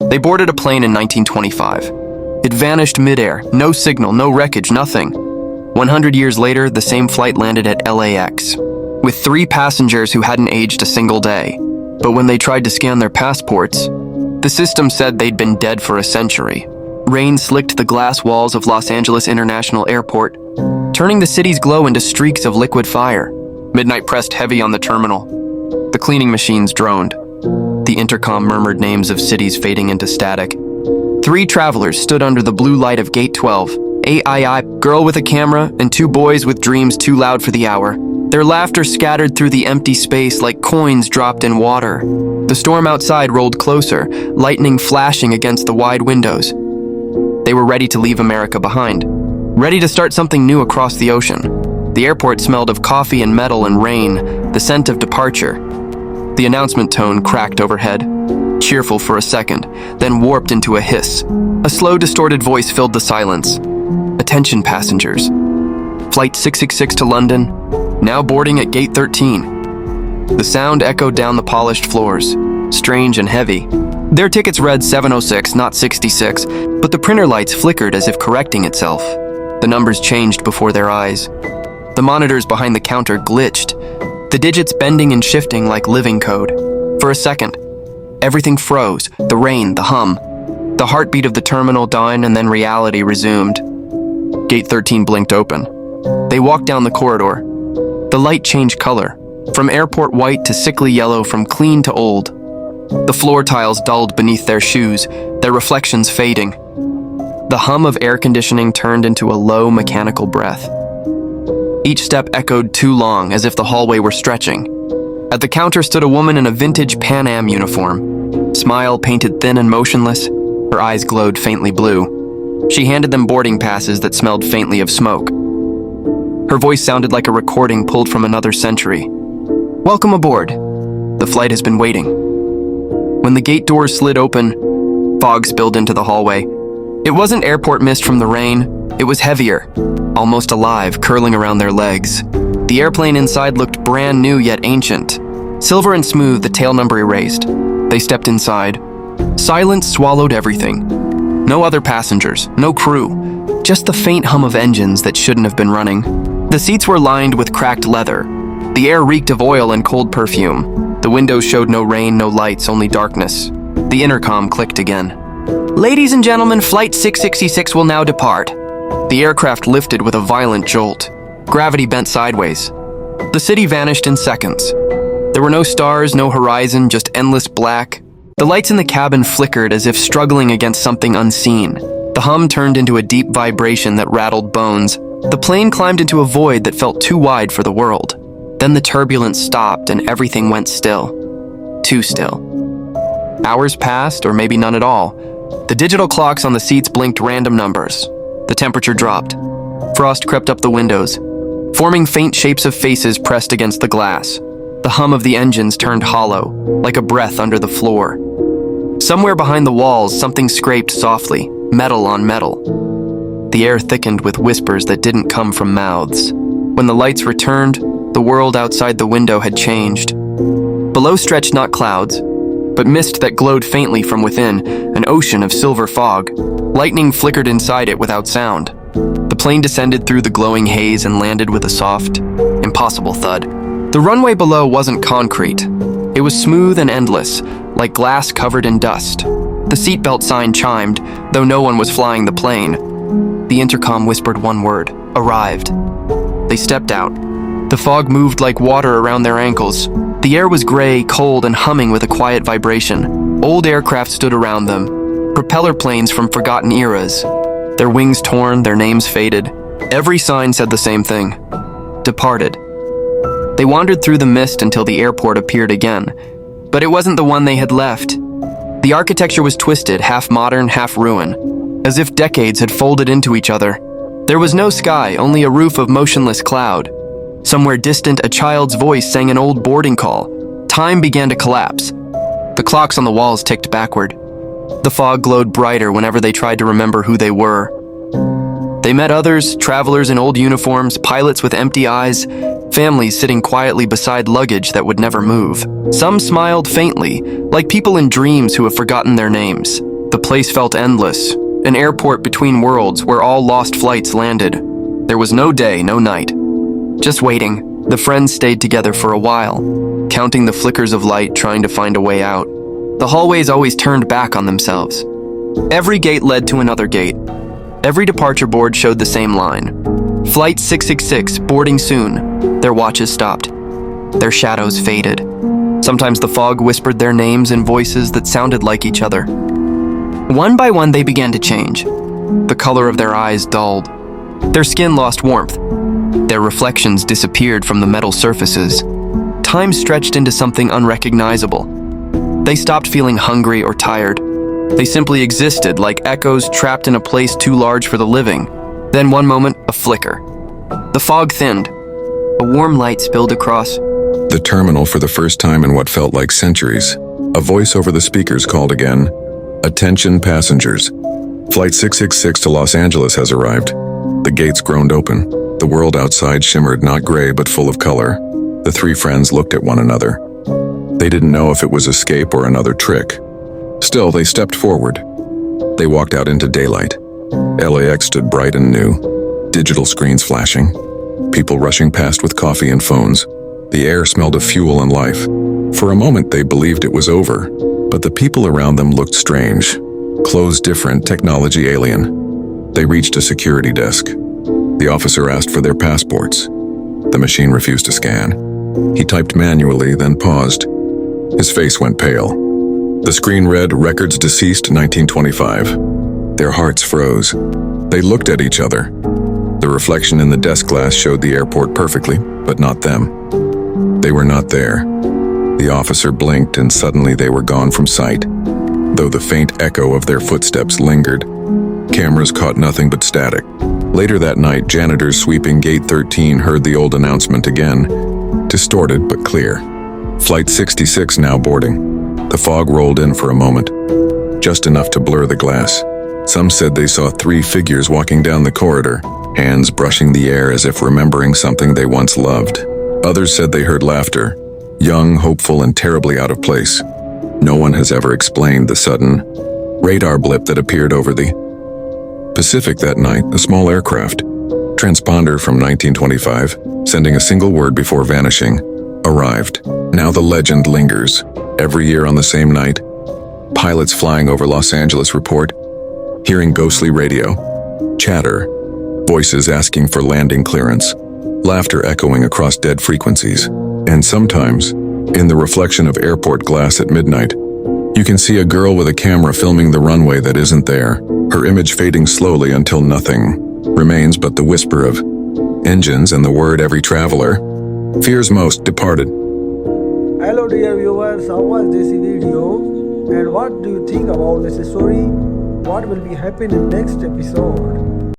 They boarded a plane in 1925. It vanished midair, no signal, no wreckage, nothing. 100 years later, the same flight landed at LAX, with 3 passengers who hadn't aged a single day. But when they tried to scan their passports, the system said they'd been dead for a century. Rain slicked the glass walls of Los Angeles International Airport, turning the city's glow into streaks of liquid fire. Midnight pressed heavy on the terminal. The cleaning machines droned. The intercom murmured names of cities fading into static. 3 travelers stood under the blue light of Gate 12. A girl with a camera and 2 boys with dreams too loud for the hour. Their laughter scattered through the empty space like coins dropped in water. The storm outside rolled closer, lightning flashing against the wide windows. They were ready to leave America behind, ready to start something new across the ocean. The airport smelled of coffee and metal and rain, the scent of departure. The announcement tone cracked overhead, cheerful for a second, then warped into a hiss. A slow, distorted voice filled the silence. Attention passengers. Flight 666 to London, now boarding at Gate 13. The sound echoed down the polished floors, strange and heavy. Their tickets read 706, not 66, but the printer lights flickered as if correcting itself. The numbers changed before their eyes. The monitors behind the counter glitched, the digits bending and shifting like living code. For a second, everything froze, the rain, the hum. The heartbeat of the terminal died and then reality resumed. Gate 13 blinked open. They walked down the corridor. The light changed color, from airport white to sickly yellow, from clean to old. The floor tiles dulled beneath their shoes, their reflections fading. The hum of air conditioning turned into a low mechanical breath. Each step echoed too long, as if the hallway were stretching. At the counter stood a woman in a vintage Pan Am uniform. Smile painted thin and motionless, her eyes glowed faintly blue. She handed them boarding passes that smelled faintly of smoke. Her voice sounded like a recording pulled from another century. "Welcome aboard. The flight has been waiting." When the gate doors slid open, fog spilled into the hallway. It wasn't airport mist from the rain. It was heavier, almost alive, curling around their legs. The airplane inside looked brand new yet ancient. Silver and smooth, the tail number erased. They stepped inside. Silence swallowed everything. No other passengers, no crew, just the faint hum of engines that shouldn't have been running. The seats were lined with cracked leather. The air reeked of oil and cold perfume. The windows showed no rain, no lights, only darkness. The intercom clicked again. "Ladies and gentlemen, Flight 666 will now depart." The aircraft lifted with a violent jolt. Gravity bent sideways. The city vanished in seconds. There were no stars, no horizon, just endless black. The lights in the cabin flickered as if struggling against something unseen. The hum turned into a deep vibration that rattled bones. The plane climbed into a void that felt too wide for the world. Then the turbulence stopped and everything went still. Too still. Hours passed, or maybe none at all. The digital clocks on the seats blinked random numbers. The temperature dropped. Frost crept up the windows, forming faint shapes of faces pressed against the glass. The hum of the engines turned hollow, like a breath under the floor. Somewhere behind the walls, something scraped softly, metal on metal. The air thickened with whispers that didn't come from mouths. When the lights returned, the world outside the window had changed. Below stretched not clouds, but mist that glowed faintly from within, an ocean of silver fog. Lightning flickered inside it without sound. The plane descended through the glowing haze and landed with a soft, impossible thud. The runway below wasn't concrete. It was smooth and endless, like glass covered in dust. The seatbelt sign chimed, though no one was flying the plane. The intercom whispered one word: arrived. They stepped out. The fog moved like water around their ankles. The air was gray, cold, and humming with a quiet vibration. Old aircraft stood around them, propeller planes from forgotten eras. Their wings torn, their names faded. Every sign said the same thing: departed. They wandered through the mist until the airport appeared again, but it wasn't the one they had left. The architecture was twisted, half modern, half ruin, as if decades had folded into each other. There was no sky, only a roof of motionless cloud. Somewhere distant, a child's voice sang an old boarding call. Time began to collapse. The clocks on the walls ticked backward. The fog glowed brighter whenever they tried to remember who they were. They met others, travelers in old uniforms, pilots with empty eyes, families sitting quietly beside luggage that would never move. Some smiled faintly, like people in dreams who have forgotten their names. The place felt endless, an airport between worlds where all lost flights landed. There was no day, no night. Just waiting, the friends stayed together for a while, counting the flickers of light, trying to find a way out. The hallways always turned back on themselves. Every gate led to another gate. Every departure board showed the same line. Flight 666, boarding soon. Their watches stopped. Their shadows faded. Sometimes the fog whispered their names in voices that sounded like each other. One by one, they began to change. The color of their eyes dulled. Their skin lost warmth. Their reflections disappeared from the metal surfaces. Time stretched into something unrecognizable. They stopped feeling hungry or tired. They simply existed like echoes trapped in a place too large for the living. Then one moment, a flicker. The fog thinned. A warm light spilled across. The terminal for the first time in what felt like centuries. A voice over the speakers called again. Attention passengers. Flight 666 to Los Angeles has arrived. The gates groaned open. The world outside shimmered not gray but full of color. The three friends looked at one another. They didn't know if it was escape or another trick. Still, they stepped forward. They walked out into daylight. LAX stood bright and new. Digital screens flashing. People rushing past with coffee and phones. The air smelled of fuel and life. For a moment, they believed it was over. But the people around them looked strange. Clothes different, technology alien. They reached a security desk. The officer asked for their passports. The machine refused to scan. He typed manually, then paused. His face went pale. The screen read, "Records deceased 1925. Their hearts froze. They looked at each other. The reflection in the desk glass showed the airport perfectly, but not them. They were not there. The officer blinked and suddenly they were gone from sight. Though the faint echo of their footsteps lingered, cameras caught nothing but static. Later that night, janitors sweeping Gate 13 heard the old announcement again, distorted but clear. Flight 66 now boarding. The fog rolled in for a moment, just enough to blur the glass. Some said they saw three figures walking down the corridor, hands brushing the air as if remembering something they once loved. Others said they heard laughter, young, hopeful, and terribly out of place. No one has ever explained the sudden radar blip that appeared over the Pacific that night, a small aircraft. Transponder from 1925, sending a single word before vanishing, arrived. Now the legend lingers. Every year on the same night, pilots flying over Los Angeles report, hearing ghostly radio, chatter, voices asking for landing clearance, laughter echoing across dead frequencies. And sometimes, in the reflection of airport glass at midnight, you can see a girl with a camera filming the runway that isn't there, her image fading slowly until nothing remains but the whisper of engines and the word every traveler fears most departed. Hello dear viewers, how was this video? And what do you think about this story? What will be happening in next episode?